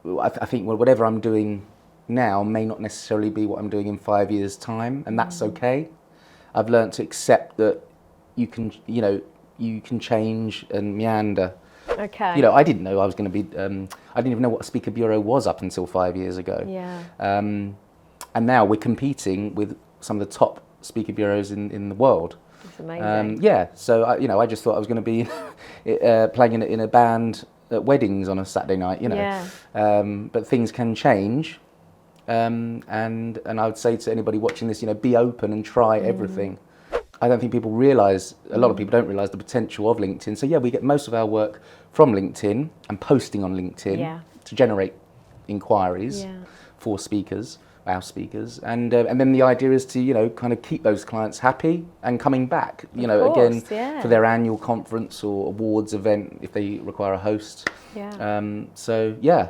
I think whatever I'm doing now may not necessarily be what I'm doing in 5 years' time, and that's okay. I've learned to accept that you can change and meander. Okay. You know, I didn't know I was going to be. I didn't even know what a speaker bureau was up until 5 years ago. Yeah. And now we're competing with some of the top speaker bureaus in the world. It's amazing. Yeah. So I just thought I was going to be playing in a band at weddings on a Saturday night. You know. Yeah. But things can change. And I would say to anybody watching this, be open and try everything. I don't think people realise, a lot of people don't realise the potential of LinkedIn. So yeah, we get most of our work from LinkedIn and posting on LinkedIn to generate inquiries for speakers, our speakers. And then the idea is to, kind of keep those clients happy and coming back, again, for their annual conference or awards event if they require a host. Yeah. So yeah.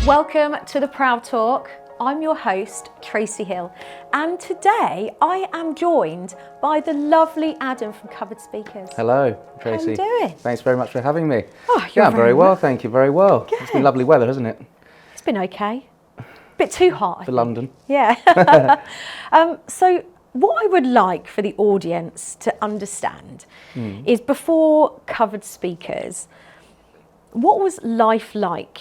Welcome to the Proud Talk. I'm your host, Tracy Hill, and today I am joined by the lovely Adam from Covered Speakers. Hello, Tracy. How you doing? Thanks very much for having me. Oh, I'm very well, thank you, very well. Good. It's been lovely weather, hasn't it? It's been okay. A bit too hot, I For think. London. Yeah. So what I would like for the audience to understand is before Covered Speakers, what was life like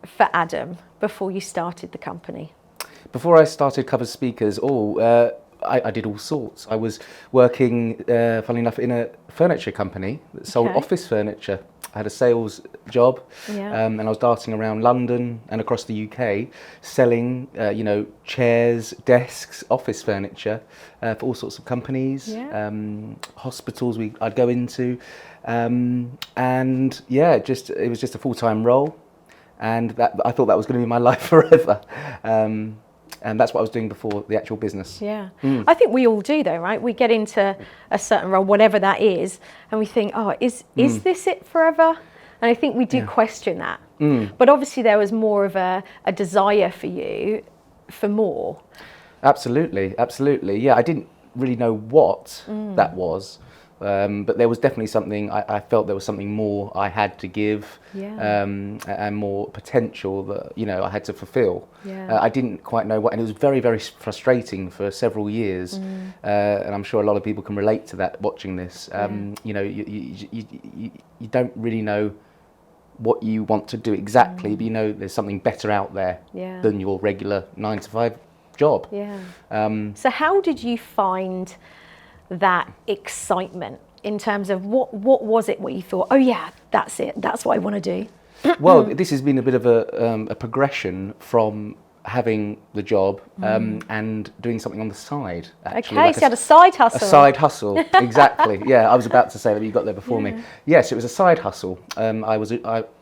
for Adam before you started the company? Before I started Covered Speakers, I did all sorts. I was working, funnily enough, in a furniture company that sold office furniture. I had a sales job, and I was darting around London and across the UK selling, chairs, desks, office furniture for all sorts of companies, hospitals I'd go into, and yeah, it was just a full-time role. And I thought that was going to be my life forever. And that's what I was doing before the actual business. Yeah. I think we all do though, right? We get into a certain role, whatever that is, and we think, is this it forever? And I think we do question that. But obviously there was more of a desire for you for more. Absolutely. Yeah, I didn't really know what that was. But there was definitely something, I felt there was something more I had to give, and more potential that, I had to fulfill. I didn't quite know what, and it was very, very frustrating for several years. And I'm sure a lot of people can relate to that watching this. You don't really know what you want to do exactly, but there's something better out there than your regular 9-to-5 job. So how did you find that excitement in terms of what was it what you thought, that's it, that's what I want to do? Well, this has been a bit of a progression from having the job and doing something on the side, actually. Okay, so you had a side hustle. A side hustle, exactly. Yeah, I was about to say that, but you got there before me. Yes, it was a side hustle. I've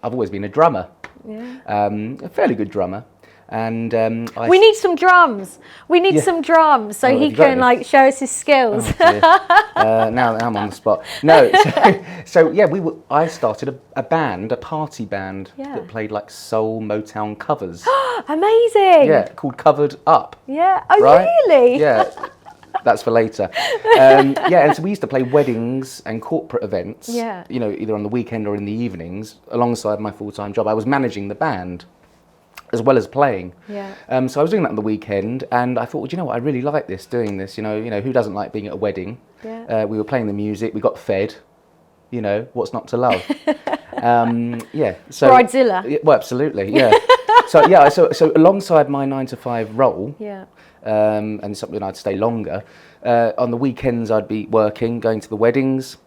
always been a drummer, a fairly good drummer. And we need some drums. We need some drums so he can show us his skills. Now I'm on the spot. No, I started a band, a party band that played soul Motown covers. Amazing. Yeah, called Covered Up. Yeah. Oh, right? Really? Yeah. That's for later. And so we used to play weddings and corporate events. Yeah. Either on the weekend or in the evenings, alongside my full-time job. I was managing the band as well as playing. So I was doing that on the weekend, and I thought, well, you know what, I really like doing this. Who doesn't like being at a wedding? We were playing the music, we got fed. What's not to love? So Bridezilla. Well, absolutely, yeah. So alongside my 9-to-5 role, and something I'd stay longer. On the weekends, I'd be working, going to the weddings,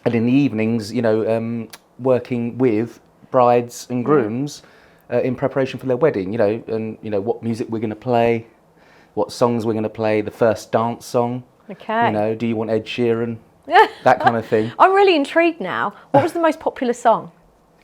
and in the evenings, working with brides and grooms. In preparation for their wedding, and what music we're going to play, what songs we're going to play, the first dance song. Okay. Do you want Ed Sheeran? That kind of thing. I'm really intrigued now. What was the most popular song?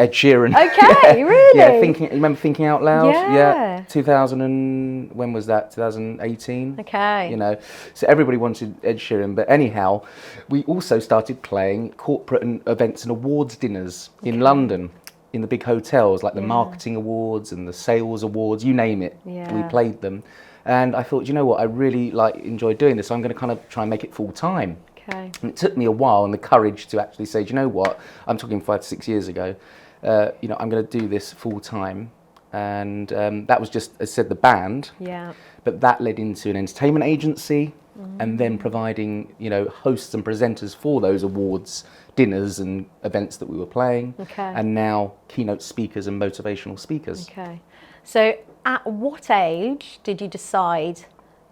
Ed Sheeran. Okay, really? Yeah, you remember Thinking Out Loud? Yeah. 2000 and, when was that? 2018? Okay. You know, so everybody wanted Ed Sheeran. But anyhow, we also started playing corporate events and awards dinners in London, in the big hotels, like the marketing awards and the sales awards, you name it. Yeah. We played them. And I thought, you know what, I really enjoy doing this, so I'm going to kind of try and make it full time. Okay. And it took me a while and the courage to actually say, do you know what, I'm talking 5 to 6 years ago, you know, I'm going to do this full time. And that was just, as I said, the band. Yeah. But that led into an entertainment agency, and then providing, you know, hosts and presenters for those awards, dinners and events that we were playing. Okay. And now keynote speakers and motivational speakers. Okay. So at what age did you decide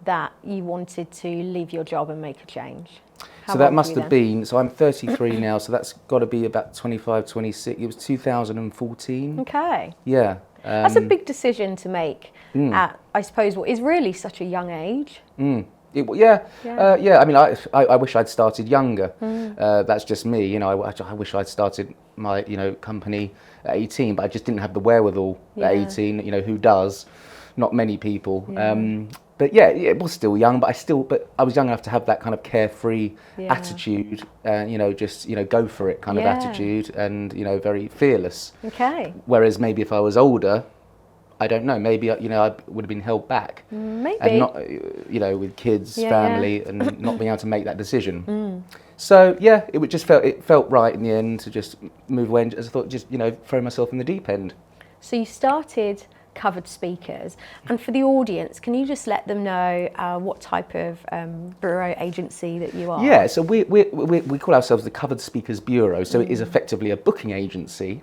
that you wanted to leave your job and make a change? How So that old must were you have then? been, so I'm 33 now, so that's got to be about 25, 26. It was 2014. Okay. Yeah. That's a big decision to make at, I suppose, what is really such a young age. Yeah. I mean, I wish I'd started younger. That's just me. You know, I wish I'd started my, you know, company at 18, but I just didn't have the wherewithal at 18. You know, who does? Not many people. But yeah, it was still young, but I was young enough to have that kind of carefree attitude, you know, just, you know, go for it kind of attitude, and, you know, very fearless. Okay. Whereas maybe if I was older, I don't know, maybe, you know, I would have been held back. Maybe. And not, you know, with kids, family, and not being able to make that decision. So yeah, it felt right in the end to just move away, and I thought, just, you know, throw myself in the deep end. So you started Covered Speakers, and for the audience, can you just let them know what type of bureau agency that you are? Yeah, so we call ourselves the Covered Speakers Bureau, so it is effectively a booking agency,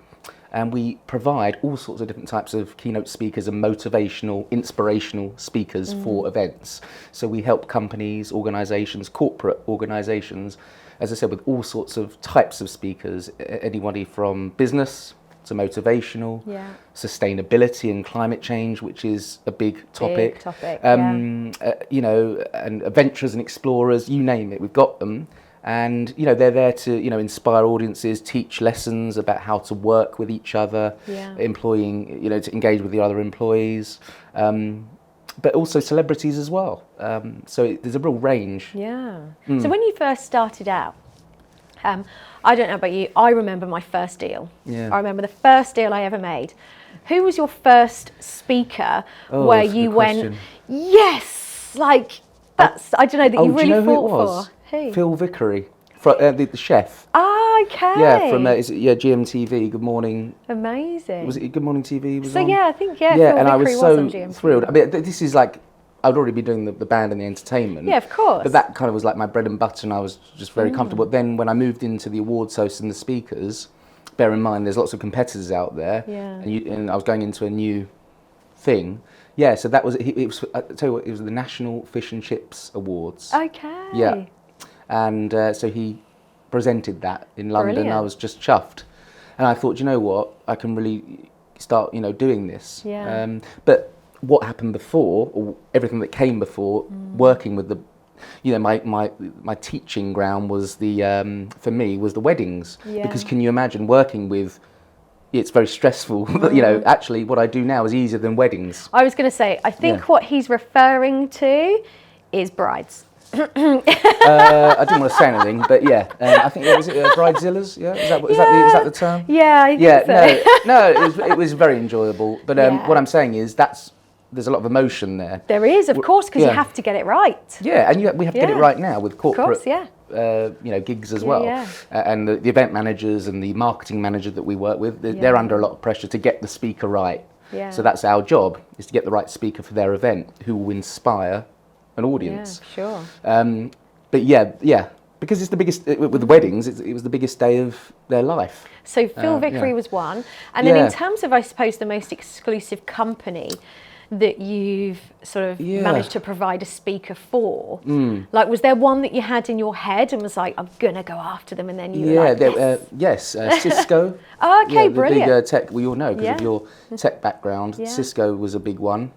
and we provide all sorts of different types of keynote speakers and motivational, inspirational speakers for events. So we help companies, organisations, corporate organisations, as I said, with all sorts of types of speakers, anybody from business to motivational, sustainability and climate change, which is a big topic. You know, and adventurers and explorers, you name it, we've got them. And, you know, they're there to, you know, inspire audiences, teach lessons about how to work with each other, employing, you know, to engage with the other employees, but also celebrities as well. So there's a real range. Yeah. So when you first started out, I don't know about you, I remember my first deal. Yeah. I remember the first deal I ever made. Who was your first speaker where that's a you good went, question. yes, like, that's, I don't know, that you do really you know who it fought was? for? Who? Phil Vickery, the chef. Ah, okay. Yeah, from GMTV. Good Morning. Amazing. Was it Good Morning TV? He was So on? yeah, I think Yeah, Phil and I was Vickery so on GMT. thrilled. I mean, this is like, I'd already been doing the band and the entertainment. Yeah, of course. But that kind of was like my bread and butter, and I was just very comfortable. Then when I moved into the awards hosts and the speakers, bear in mind there's lots of competitors out there, and I was going into a new thing. Yeah, so that was it. Was, I tell you what, it was the National Fish and Chips Awards. Okay. Yeah, and so he presented that in London. Brilliant. I was just chuffed, and I thought, you know what, I can really start, you know, doing this. Yeah. But what happened before, or everything that came before, working with the, you know, my teaching ground was the, for me, was the weddings. Yeah. Because can you imagine working with, it's very stressful, but, you know, actually what I do now is easier than weddings. I was going to say, I think what he's referring to is brides. I didn't want to say anything, but yeah, I think was it Bridezillas? Yeah, is that the term? Yeah, I think so. No, it was very enjoyable. But what I'm saying is there's a lot of emotion there. There is, of course, because you have to get it right. Yeah, and we have to get it right now with corporate, of course, you know, gigs as well. Yeah. And the event managers and the marketing manager that we work with, they're under a lot of pressure to get the speaker right. Yeah. So that's our job, is to get the right speaker for their event who will inspire an audience. Yeah, sure. But yeah, because it's the biggest, with the weddings, it was the biggest day of their life. So Phil Vickery was one. And then in terms of, I suppose, the most exclusive company that you've sort of managed to provide a speaker for, like, was there one that you had in your head and was like, I'm going to go after them, and then you were like, yes, Cisco. Okay, the brilliant. Big tech, we all know because of your tech background. Cisco was a big one.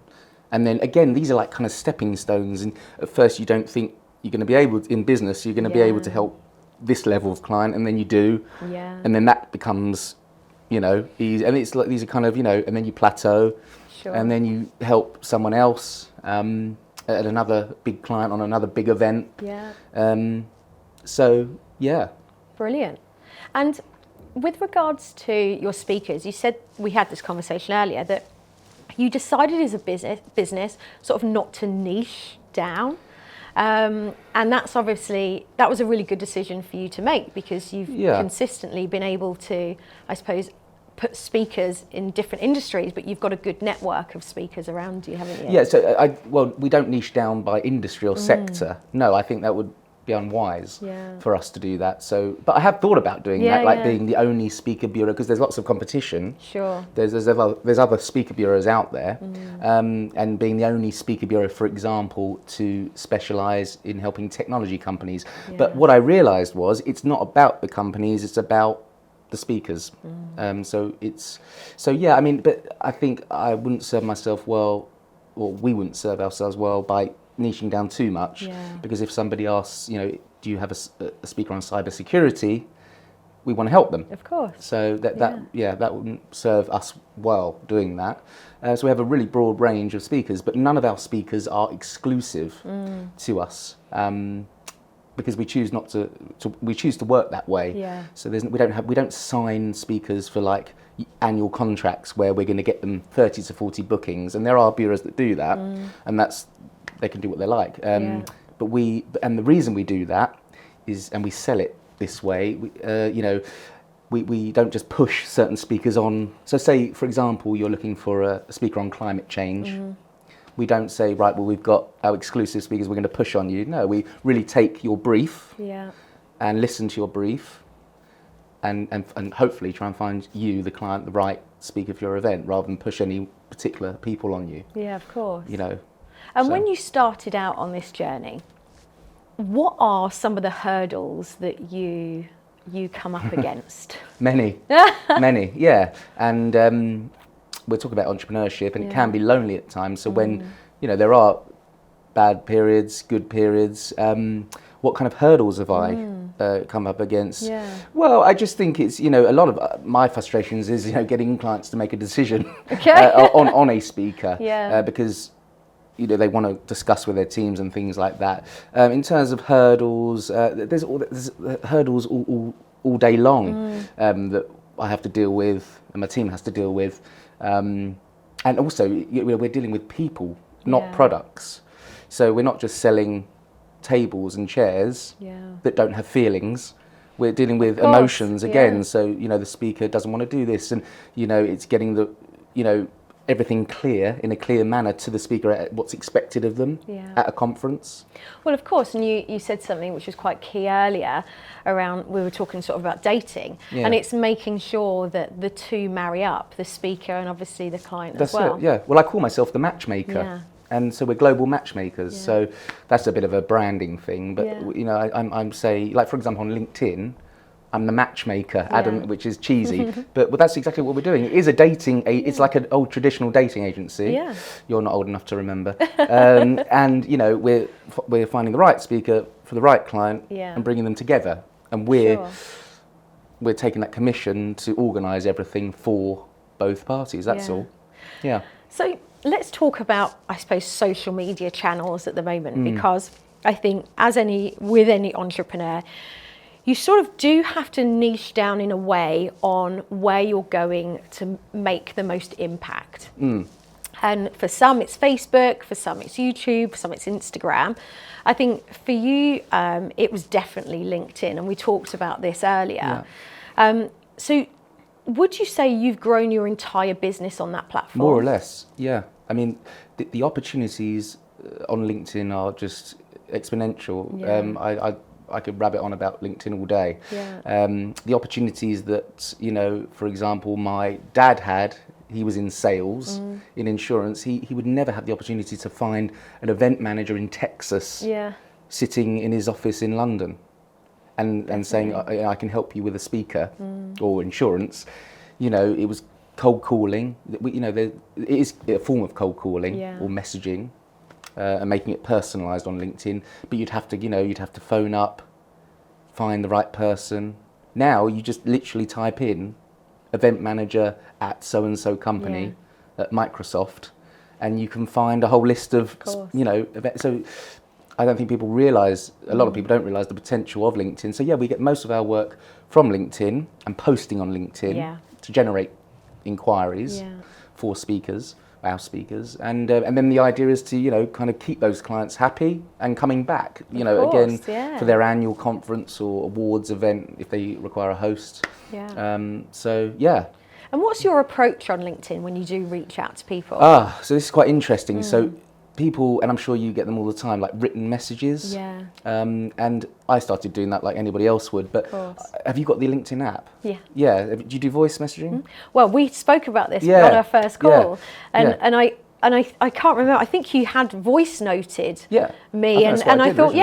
And then again, these are like kind of stepping stones. And at first you don't think you're going to be able to, in business, you're going to be able to help this level of client, and then you do. Yeah. And then that becomes, easy. And it's like these are kind of, and then you plateau, Sure. and then you help someone else at another big client on another big event. Yeah. So yeah. Brilliant. And with regards to your speakers, you said, we had this conversation earlier, that you decided as a business sort of not to niche down. And that was a really good decision for you to make, because you've consistently been able to, I suppose, put speakers in different industries, but you've got a good network of speakers around you, haven't you? Yeah, so we don't niche down by industry or sector. No, I think that would be unwise for us to do that. So, but I have thought about doing that, like being the only speaker bureau, because there's lots of competition. Sure. There's other speaker bureaus out there, and being the only speaker bureau, for example, to specialise in helping technology companies. Yeah. But what I realised was it's not about the companies; it's about the speakers. I mean, but I think I wouldn't serve myself well, or we wouldn't serve ourselves well by niching down too much, because if somebody asks, do you have a speaker on cybersecurity, we want to help them. Of course. So that wouldn't serve us well doing that. So we have a really broad range of speakers, but none of our speakers are exclusive to us, because we choose not to. We choose to work that way. Yeah. So we don't sign speakers for like annual contracts where we're going to get them 30 to 40 bookings, and there are bureaus that do that, and they can do what they like. But the reason we do that is, and we sell it this way, we don't just push certain speakers on. So say, for example, you're looking for a speaker on climate change. We don't say, right, well, we've got our exclusive speakers, we're going to push on you. No, we really take your brief and listen to your brief, and hopefully try and find you, the client, the right speaker for your event, rather than push any particular people on you. Yeah, of course. And when you started out on this journey, what are some of the hurdles that you come up against? Many, yeah. And we're talking about entrepreneurship, and it can be lonely at times. So when, there are bad periods, good periods, what kind of hurdles have I come up against? Yeah. Well, I just think it's, a lot of my frustrations is, getting clients to make a decision on a speaker, because they want to discuss with their teams and things like that. In terms of hurdles, there's hurdles all day long that I have to deal with, and my team has to deal with. And also, we're dealing with people, not products. So we're not just selling tables and chairs that don't have feelings. We're dealing with emotions again. So, the speaker doesn't want to do this, and, it's getting everything clear in a clear manner to the speaker at what's expected of them at a conference. Well, of course, and you said something which was quite key earlier around, we were talking sort of about dating, and it's making sure that the two marry up, the speaker and obviously the client as well. That's it, yeah. Well, I call myself the matchmaker, and so we're global matchmakers, so that's a bit of a branding thing, but I'm say, like for example on LinkedIn, I'm the matchmaker, Adam, which is cheesy, but that's exactly what we're doing. It is a it's like an old traditional dating agency. Yeah. You're not old enough to remember. And we're finding the right speaker for the right client and bringing them together. And we're taking that commission to organise everything for both parties. That's all. Yeah. So let's talk about, I suppose, social media channels at the moment, because I think with any entrepreneur, you sort of do have to niche down in a way on where you're going to make the most impact. And for some it's Facebook, for some it's YouTube, for some it's Instagram. I think for you, it was definitely LinkedIn, and we talked about this earlier. So would you say you've grown your entire business on that platform? More or less, yeah. I mean, the opportunities on LinkedIn are just exponential. I could rabbit on about LinkedIn all day. The opportunities that, for example, my dad had, he was in sales, in insurance, he would never have the opportunity to find an event manager in Texas sitting in his office in London and saying, I can help you with a speaker or insurance. It was cold calling. It is a form of cold calling or messaging. And making it personalised on LinkedIn, but you'd have to phone up, find the right person. Now you just literally type in event manager at so-and-so company at Microsoft, and you can find a whole list of events. So I don't think people realise, a lot of people don't realise the potential of LinkedIn. So yeah, we get most of our work from LinkedIn and posting on LinkedIn to generate inquiries for speakers, our speakers, and then the idea is to kind of keep those clients happy and coming back, again for their annual conference or awards event if they require a host. So yeah. And what's your approach on LinkedIn when you do reach out to people? So this is quite interesting. So people, and I'm sure you get them all the time, like written messages. And I started doing that like anybody else would. But have you got the LinkedIn app? Yeah. Do you do voice messaging? Well, we spoke about this on our first call, and I can't remember. I think you had voice noted me, and I thought,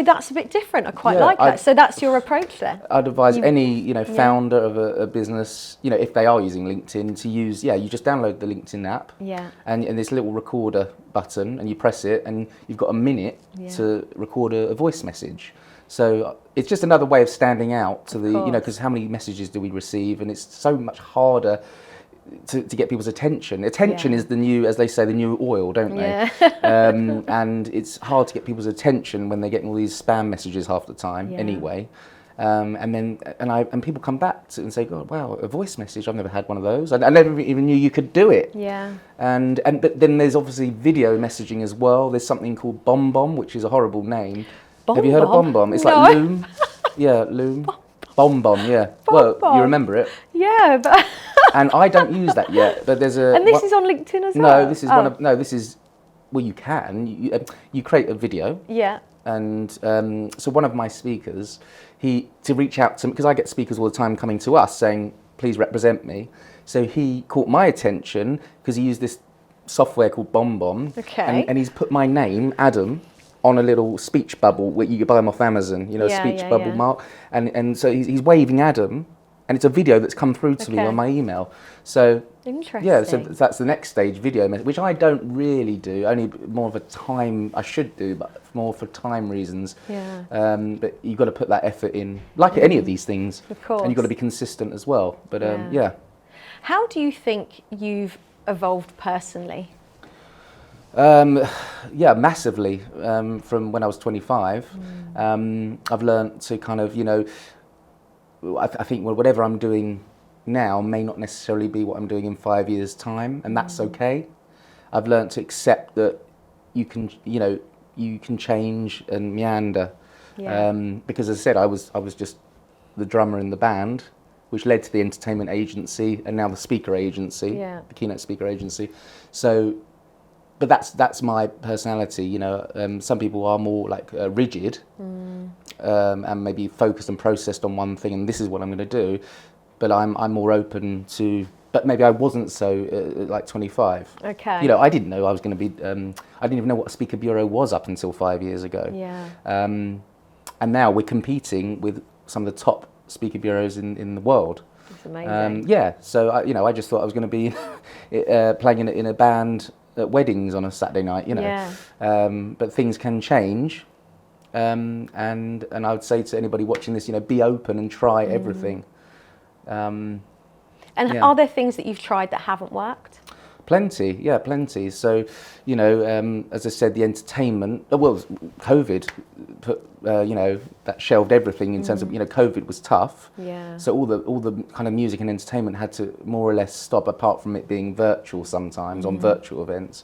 that's a bit different. I quite like that. So that's your approach then? I'd advise any founder of a business, if they are using LinkedIn, to use you just download the LinkedIn app, and this little recorder button, and you press it, and you've got a minute to record a voice message. So it's just another way of standing out to the because how many messages do we receive, and it's so much harder to get people's attention. Attention is the new, as they say, the new oil, don't they? And it's hard to get people's attention when they're getting all these spam messages half the time anyway. And people come back to it and say, "God, wow, a voice message! I've never had one of those. I never even knew you could do it." But then there's obviously video messaging as well. There's something called BombBomb, which is a horrible name. Have you heard of BombBomb? It's like Loom. Loom. BombBomb, Well, you remember it. Yeah, but and I don't use that yet, but there's a... And this is on LinkedIn as well? No, this is well, you can. You create a video. And so one of my speakers, to reach out to me, because I get speakers all the time coming to us saying, please represent me. So he caught my attention because he used this software called BombBomb. And he's put my name, Adam, on a little speech bubble where you can buy them off Amazon, speech bubble mark. And so he's waving Adam, and it's a video that's come through to me on my email. So interesting. Yeah, so that's the next stage, video message, which I don't really do, only more of a time, I should do, but more for time reasons. But you've got to put that effort in, like any of these things. Of course. And you've got to be consistent as well. But How do you think you've evolved personally? Massively. From when I was 25, I've learned to kind of, I think whatever I'm doing now may not necessarily be what I'm doing in 5 years' time, and that's okay. I've learned to accept that you can change and meander. Because as I said, I was just the drummer in the band, which led to the entertainment agency and now the speaker agency, the keynote speaker agency. So. But that's my personality, some people are more like rigid and maybe focused and processed on one thing, and this is what I'm going to do. But I'm more open to. But maybe I wasn't so like 25. I didn't know I was going to be. I didn't even know what a speaker bureau was up until 5 years ago. And now we're competing with some of the top speaker bureaus in the world. It's amazing. So I just thought I was going to be playing in a band at weddings on a Saturday night, but things can change, and I would say to anybody watching this, be open and try everything. Are there things that you've tried that haven't worked? Plenty. So, as I said, the entertainment, COVID put, that shelved everything in terms of, COVID was tough. So all the kind of music and entertainment had to more or less stop, apart from it being virtual sometimes on virtual events.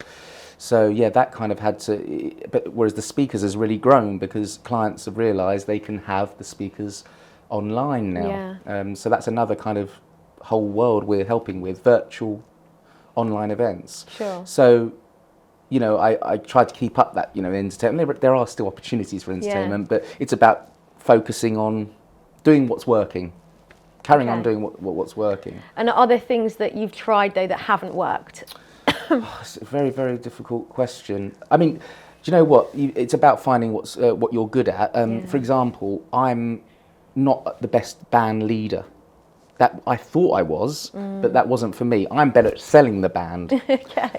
So that kind of had to, but whereas the speakers has really grown because clients have realised they can have the speakers online now. So that's another kind of whole world we're helping with, virtual online events. So, I try to keep up that, entertainment. There are still opportunities for entertainment, but it's about focusing on doing what's working, carrying on doing what's working. And are there things that you've tried though that haven't worked? It's a very, very difficult question. I mean, do you know what? It's about finding what you're good at. For example, I'm not the best band leader. That I thought I was, but that wasn't for me. I'm better at selling the band,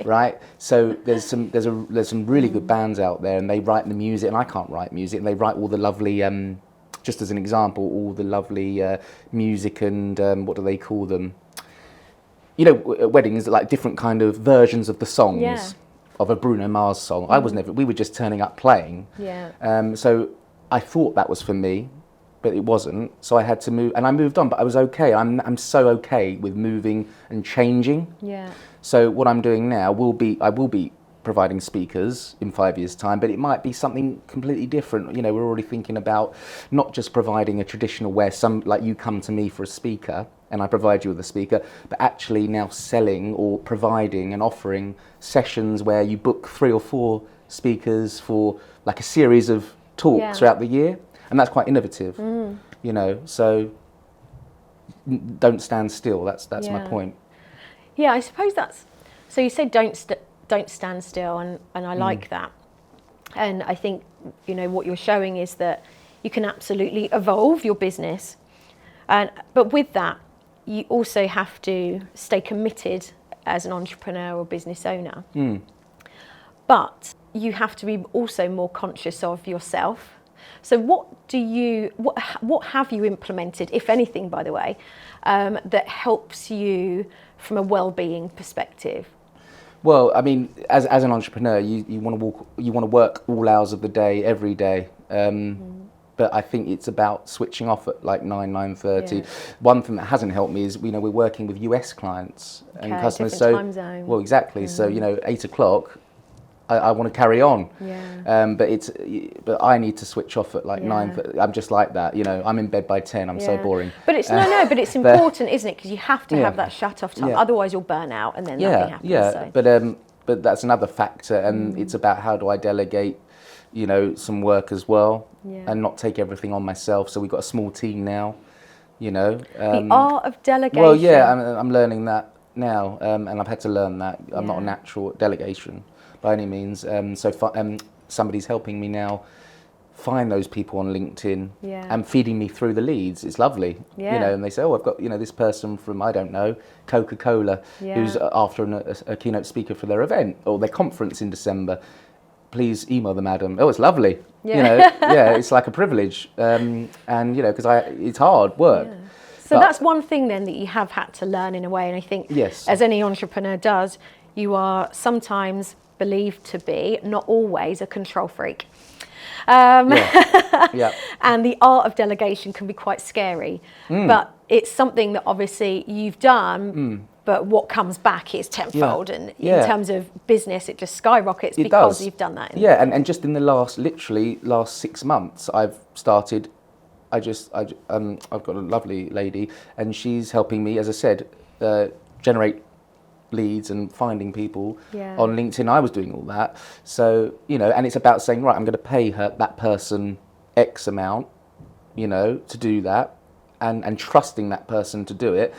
right? So there's some really good bands out there, and they write the music, and I can't write music, and they write all the lovely just as an example, all the lovely music and what do they call them? You know, at weddings, like different kind of versions of the songs. Yeah. Of a Bruno Mars song. I was never, we were just turning up playing. Yeah. So I thought that was for me, but it wasn't. So I had to move, and I moved on, but I was okay. I'm so okay with moving and changing. Yeah. So what I'm doing now I will be providing speakers in 5 years' time, but it might be something completely different. You know, we're already thinking about not just providing a traditional where like you come to me for a speaker and I provide you with a speaker, but actually now selling or providing and offering sessions where you book 3 or 4 speakers for like a series of talks throughout the year. And that's quite innovative, you know, so don't stand still. That's my point. Yeah, I suppose that's, so you said don't stand still, and I like that. And I think, you know, what you're showing is that you can absolutely evolve your business. But with that, you also have to stay committed as an entrepreneur or business owner. But you have to be also more conscious of yourself. So what have you implemented, if anything, by the way, that helps you from a well-being perspective? Well, I mean, as an entrepreneur, you want to work all hours of the day, every day. But I think it's about switching off at like 9:30. Yeah. One thing that hasn't helped me is, you know, we're working with US clients and customers. Different time zone. Well, exactly. So, you know, 8 o'clock, I want to carry on. Yeah. But I need to switch off at like 9. I'm just like that, you know. I'm in bed by 10. I'm so boring. But it's but it's important, isn't it? Because you have to have that shut-off time. Otherwise, you'll burn out, and then nothing happens. Yeah. So. But that's another factor, and it's about how do I delegate, you know, some work as well, and not take everything on myself. So we've got a small team now, you know. The art of delegation. Well, yeah, I'm learning that now, and I've had to learn that. I'm not a natural at delegation by any means. Somebody's helping me now find those people on LinkedIn and feeding me through the leads. It's lovely, you know. And they say, oh, I've got, you know, this person from, I don't know, Coca-Cola, who's after a keynote speaker for their event or their conference in December. Please email the madam. Oh, it's lovely. You know, it's like a privilege. And, you know, because it's hard work. Yeah. So that's one thing then that you have had to learn in a way. And I think as any entrepreneur does, you are sometimes believed to be, not always, a control freak. And the art of delegation can be quite scary. But it's something that obviously you've done. But what comes back is tenfold, and in terms of business, it just skyrockets because you've done that. And just in the last 6 months, I've started. I've got a lovely lady, and she's helping me, as I said, generate leads and finding people on LinkedIn. I was doing all that, so you know, and it's about saying, right, I'm going to pay that person X amount, you know, to do that, and trusting that person to do it.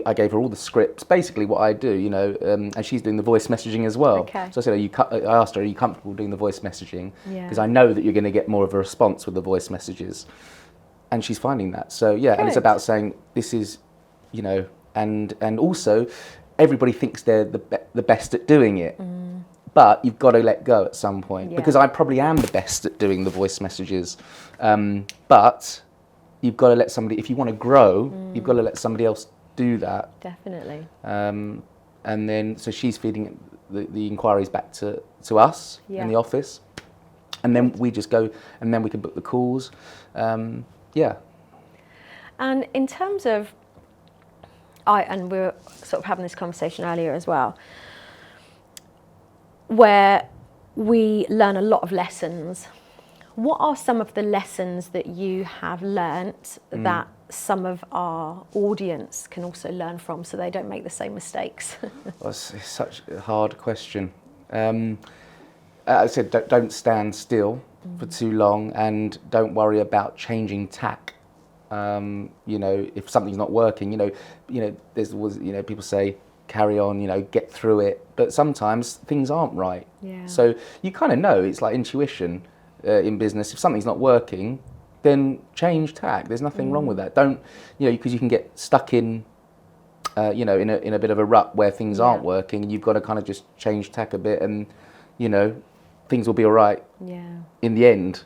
I gave her all the scripts, basically what I do, you know, and she's doing the voice messaging as well. Okay. So I said, I asked her, are you comfortable doing the voice messaging? Because I know that you're going to get more of a response with the voice messages. And she's finding that. So, yeah, and it's about saying, this is, you know, and also everybody thinks they're the best at doing it. But you've got to let go at some point. Because I probably am the best at doing the voice messages. But you've got to let somebody, if you want to grow, you've got to let somebody else do that. Definitely. And then, so she's feeding the inquiries back to us in the office. And then we just go, and then we can book the calls. And in terms of, and we were sort of having this conversation earlier as well, where we learn a lot of lessons. What are some of the lessons that you have learnt that some of our audience can also learn from, so they don't make the same mistakes? Well, it's such a hard question. I said, don't stand still for too long, and don't worry about changing tack. You know, if something's not working, you know, people say, carry on, you know, get through it. But sometimes things aren't right. So you kind of know, it's like intuition in business. If something's not working, then change tack. There's nothing wrong with that. Don't, you know, because you can get stuck in, you know, in a bit of a rut where things aren't working, and you've got to kind of just change tack a bit, and, you know, things will be all right in the end.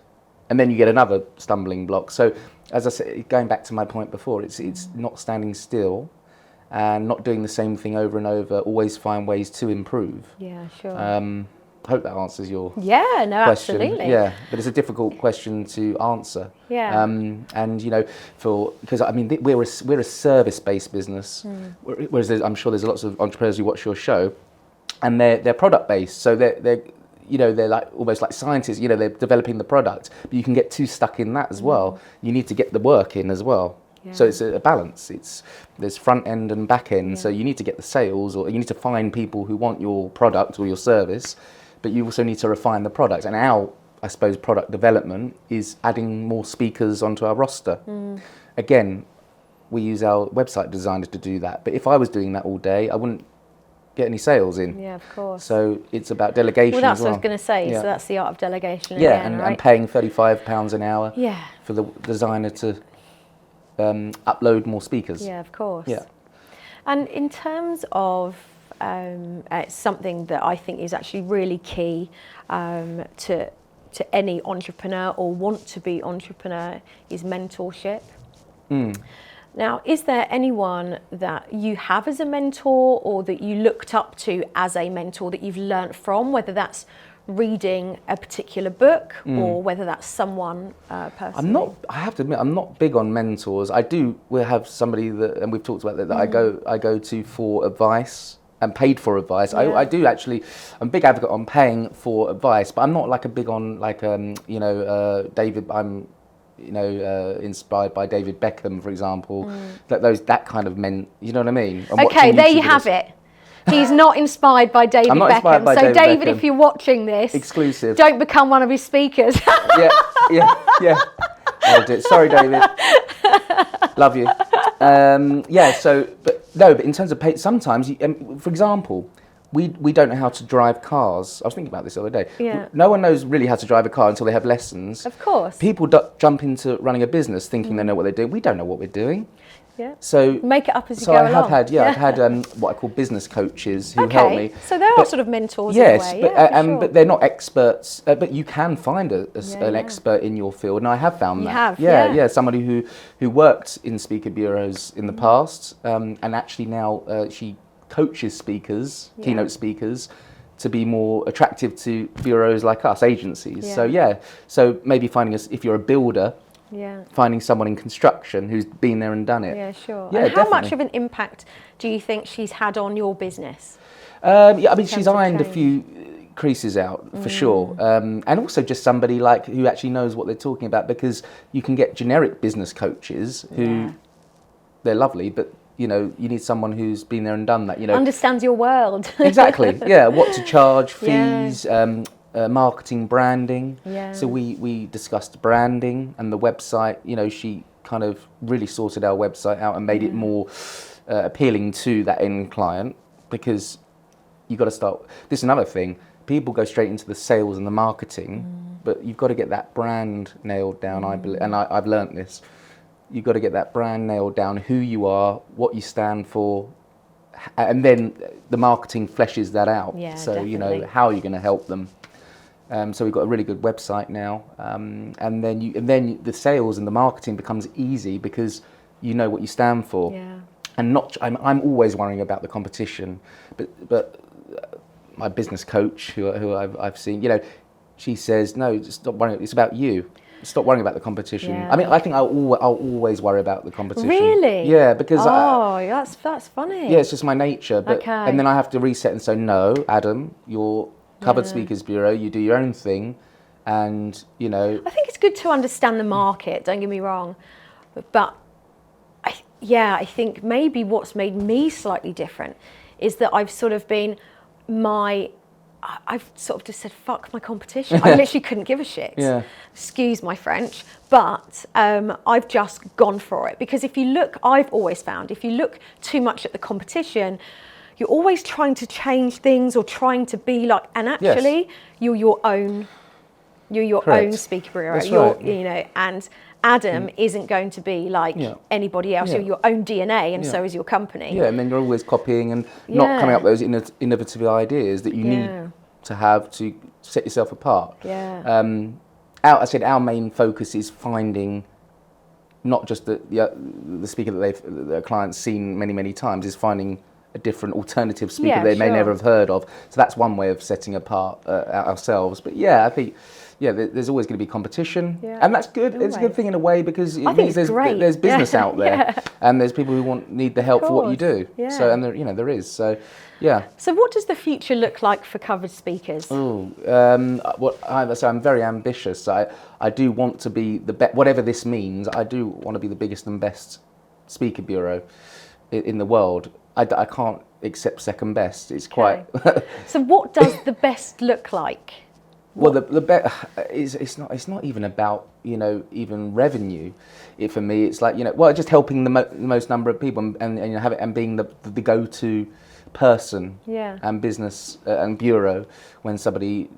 and then you get another stumbling block. So, as I said, going back to my point before, it's not standing still and not doing the same thing over and over. Always find ways to improve. Yeah, sure. I hope that answers your no, question. absolutely. Yeah, but it's a difficult question to answer. Yeah. And you know, because I mean, we're a service-based business, whereas I'm sure there's lots of entrepreneurs who watch your show, and they're product-based, so they're you know, they're like almost like scientists. You know, they're developing the product, but you can get too stuck in that as well. You need to get the work in as well. Yeah. So it's a balance. There's front end and back end. Yeah. So you need to get the sales, or you need to find people who want your product or your service, but you also need to refine the product. And our, I suppose, product development is adding more speakers onto our roster. Again, we use our website designer to do that. But if I was doing that all day, I wouldn't get any sales in. Yeah, of course. So it's about delegation Well, that's as well. what I was going to say. Yeah. So that's the art of delegation Yeah, again, and, right? and paying £35 an hour Yeah. for the designer to upload more speakers. Yeah, of course. Yeah. And in terms of something that I think is actually really key to any entrepreneur or want to be entrepreneur is mentorship. Now, is there anyone that you have as a mentor or that you looked up to as a mentor that you've learnt from, whether that's reading a particular book or whether that's someone personally? I have to admit, I'm not big on mentors. We'll have somebody that, and we've talked about that I go to for advice and paid for advice. Yeah. I do actually, I'm a big advocate on paying for advice, but I'm not like a big on like, David, I'm, inspired by David Beckham, for example, that kind of men, you know what I mean? And Okay, watching there you YouTube have videos. it. He's not inspired by David I'm not Beckham. inspired by So David David, Beckham. if you're watching this, Exclusive. don't become one of his speakers. yeah. I'll do it. Sorry, David. Love you. But in terms of pay, sometimes, for example, we don't know how to drive cars. I was thinking about this the other day. Yeah. No one knows really how to drive a car until they have lessons. Of course. People jump into running a business thinking they know what they're doing. We don't know what we're doing. Yeah. So Make it up as you so go I have along. I've had what I call business coaches who help me. So there are sort of mentors Yes, in a way. but they're not experts. But you can find an expert in your field, and I have found that. Yeah. Somebody who worked in speaker bureaus in the past, and actually now she coaches speakers, keynote speakers, to be more attractive to bureaus like us, agencies. So maybe finding us, if you're a builder, finding someone in construction who's been there and done it. Yeah, sure. Yeah, and how much definitely. of an impact do you think she's had on your business? She's ironed a few creases out for sure, and also just somebody like who actually knows what they're talking about, because you can get generic business coaches who they're lovely, but you need someone who's been there and done that. Understands your world. Exactly. Yeah, what to charge, fees. Marketing, branding. Yeah. So we discussed branding and the website. She kind of really sorted our website out and made it more appealing to that end client, because you've got to start. This is another thing. People go straight into the sales and the marketing, but you've got to get that brand nailed down, I believe, and I've learnt this. You've got to get that brand nailed down, who you are, what you stand for, and then the marketing fleshes that out. Yeah, so, definitely. how you're going to help them. So we've got a really good website now, and then the sales and the marketing becomes easy because you know what you stand for. Yeah. And I'm always worrying about the competition, but my business coach who I've seen, she says, no, just stop worrying. It's about you. Stop worrying about the competition. Yeah. I mean, I think I'll always worry about the competition. Really? Yeah, because that's funny. yeah, it's just my nature. But Okay. and then I have to reset and say, no, Adam, you're Covered Speakers Bureau. You do your own thing, and I think it's good to understand the market. Don't get me wrong, but I think maybe what's made me slightly different is that I've sort of been I've sort of just said, fuck my competition. I literally couldn't give a shit. Yeah. Excuse my French. But I've just gone for it. Because I've always found, if you look too much at the competition, you're always trying to change things or trying to be like, and actually you're your own Correct. speaker bureau. That's right. And Adam isn't going to be like anybody else. Yeah. You're your own DNA, and so is your company. Yeah, and then you're always copying and not coming up with those innovative ideas that you need to have to set yourself apart. Yeah. I said our main focus is finding not just the speaker that the client's seen many times, is finding a different alternative speaker they may never have heard of. So that's one way of setting apart ourselves. But yeah, I think there's always going to be competition, and that's good. Always. It's a good thing in a way, because it means there's business out there, and there's people who need the help for what you do. Yeah. So and there is. So yeah. So what does the future look like for covered speakers? Oh, I'm very ambitious. I do want to be the best, whatever this means. I do want to be the biggest and best speaker bureau in the world. I can't accept second best. It's quite. So what does the best look like? Well, the best it's not even about even revenue. For me, it's like just helping the most number of people and being the go-to person and business and bureau when somebody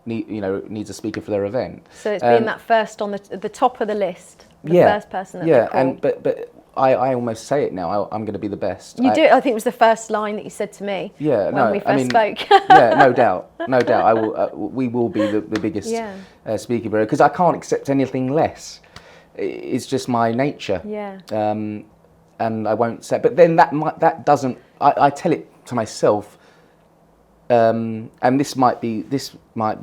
needs a speaker for their event. So it's being that first on the top of the list, the first person that they call. But I almost say it now. I'm going to be the best. You do. I think it was the first line that you said to me. Yeah, when we first spoke. Yeah, no doubt. I will. We will be the biggest speaker bureau, because I can't accept anything less. It's just my nature. Yeah. And I won't say. But then that doesn't. I tell it to myself. And this might be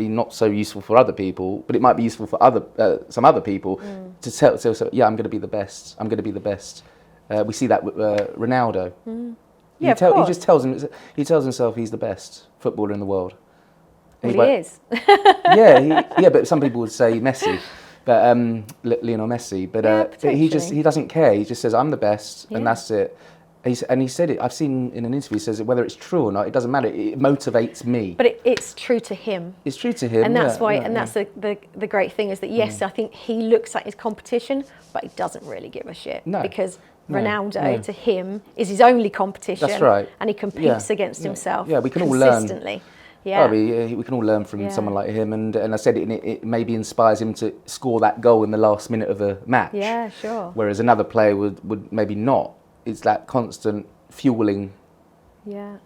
not so useful for other people, but it might be useful for some other people to tell. So I'm going to be the best. I'm going to be the best. We see that with Ronaldo. Yeah, he just tells himself he's the best footballer in the world. Well, he is. But some people would say Messi, but Lionel Messi. But he doesn't care. He just says I'm the best, and that's it. And he said it. I've seen in an interview. He says whether it's true or not, it doesn't matter. It motivates me. But it's true to him. It's true to him, and that's why. And that's the great thing is that I think he looks at his competition, but he doesn't really give a shit. No, because Ronaldo to him is his only competition. That's right. And he competes against himself. Yeah, we can all consistently. Learn. Yeah, we can all learn from someone like him, and I said it maybe inspires him to score that goal in the last minute of a match. Yeah, sure. Whereas another player would maybe not. It's that constant fueling. Yeah.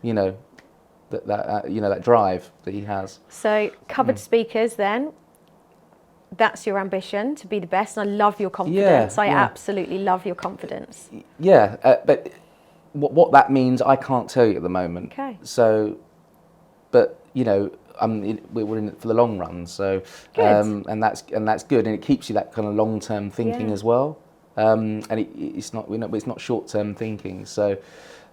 That drive that he has. So covered speakers, then. That's your ambition, to be the best, and I love your confidence. I absolutely love your confidence. Yeah, but what that means, I can't tell you at the moment. Okay. So, but we're in it for the long run. So, and that's good, and it keeps you that kind of long-term thinking as well. And it's not short-term thinking. So,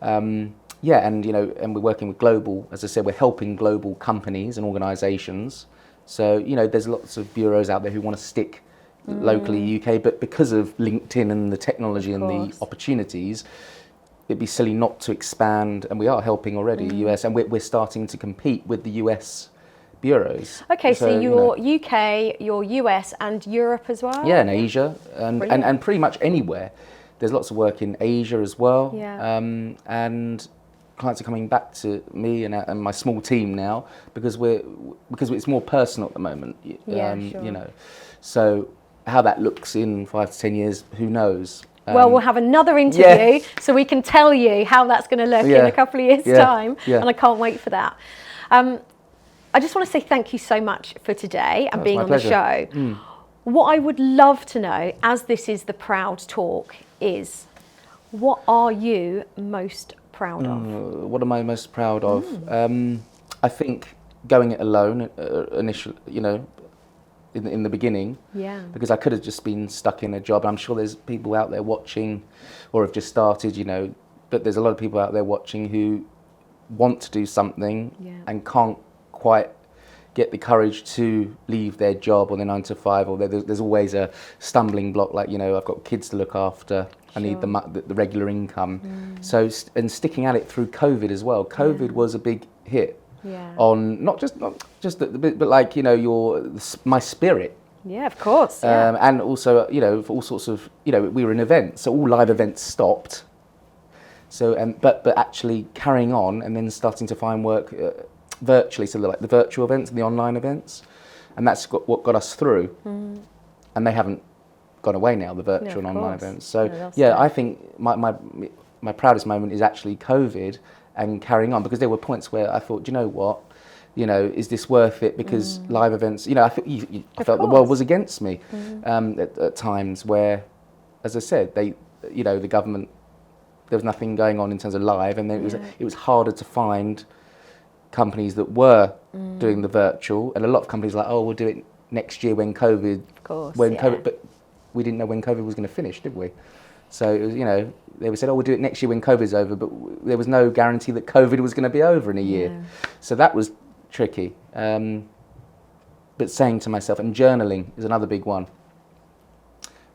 and we're working with global. As I said, we're helping global companies and organisations. So there's lots of bureaus out there who want to stick locally UK, but because of LinkedIn and the technology and the opportunities, it'd be silly not to expand. And we are helping already US, and we're starting to compete with the US bureaus. Okay, so you're UK, you're US, and Europe as well. Yeah, and Asia, and pretty much anywhere. There's lots of work in Asia as well. Yeah. And clients are coming back to me and my small team now because it's more personal at the moment. Sure. So how that looks in 5 to 10 years, who knows? Well, we'll have another interview so we can tell you how that's going to look in a couple of years' time, and I can't wait for that. I just want to say thank you so much for today and being on the show. What I would love to know, as this is the Proud Talk, is what are you most proud of? What am I most proud of? I think going it alone initially, in the beginning. Yeah. Because I could have just been stuck in a job. I'm sure there's people out there watching or have just started, but there's a lot of people out there watching who want to do something and can't quite get the courage to leave their job or their 9 to 5, or there's always a stumbling block, like I've got kids to look after. I need the regular income. So and sticking at it through COVID as well. COVID was a big hit on not just but like my spirit. Yeah, of course. And also for all sorts of we were in events, so all live events stopped. So but actually carrying on and then starting to find work virtually, so like the virtual events and the online events, and that's what got us through. And they haven't gone away now, the virtual and online events. So I think my proudest moment is actually COVID and carrying on, because there were points where I thought, you know what, you know, is this worth it? Because live events, you know, I felt the world was against me at times where, as I said, you know, the government, there was nothing going on in terms of live, and then it was harder to find companies that were doing the virtual, and a lot of companies were like, oh, we'll do it next year when COVID, COVID, but we didn't know when COVID was going to finish, did we? So it was, you know, they said, oh, we'll do it next year when COVID's over, but there was no guarantee that COVID was going to be over in a year. So that was tricky. But saying to myself, and journaling is another big one.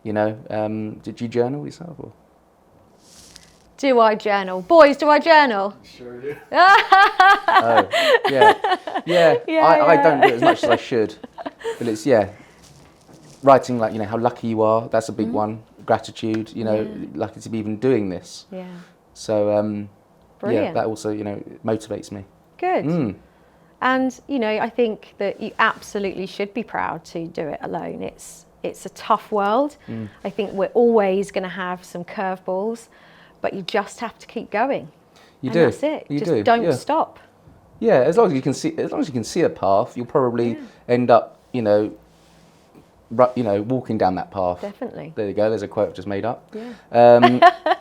You know, did you journal yourself? Or? Do I journal? Boys, do I journal? Sure do. Oh, I don't do it as much as I should. But it's, writing like, you know, how lucky you are, that's a big one. Gratitude, you know, lucky to be even doing this. Yeah. So, that also, you know, motivates me. Good. And, you know, I think that you absolutely should be proud to do it alone. It's a tough world. I think we're always going to have some curveballs, but you just have to keep going. You and do. That's it. You just don't stop. Yeah, as long as you can see a path, you'll probably end up, you know, walking down that path. Definitely. There you go. There's a quote I've just made up.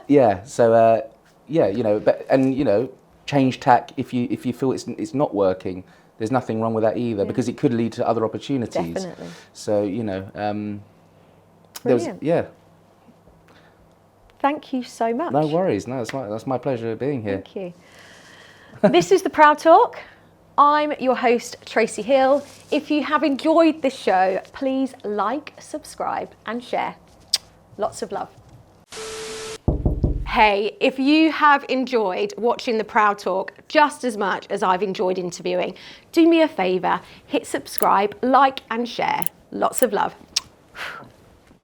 Yeah. So you know, and you know, change tack if you feel it's not working. There's nothing wrong with that either, because it could lead to other opportunities. Definitely. So you know, Brilliant. Thank you so much. No worries. No, that's my pleasure being here. Thank you. This is the Proud Talk. I'm your host, Tracy Hill. If you have enjoyed this show, please like, subscribe and share. Lots of love. Hey, if you have enjoyed watching the Proud Talk just as much as I've enjoyed interviewing, do me a favour, hit subscribe, like and share. Lots of love.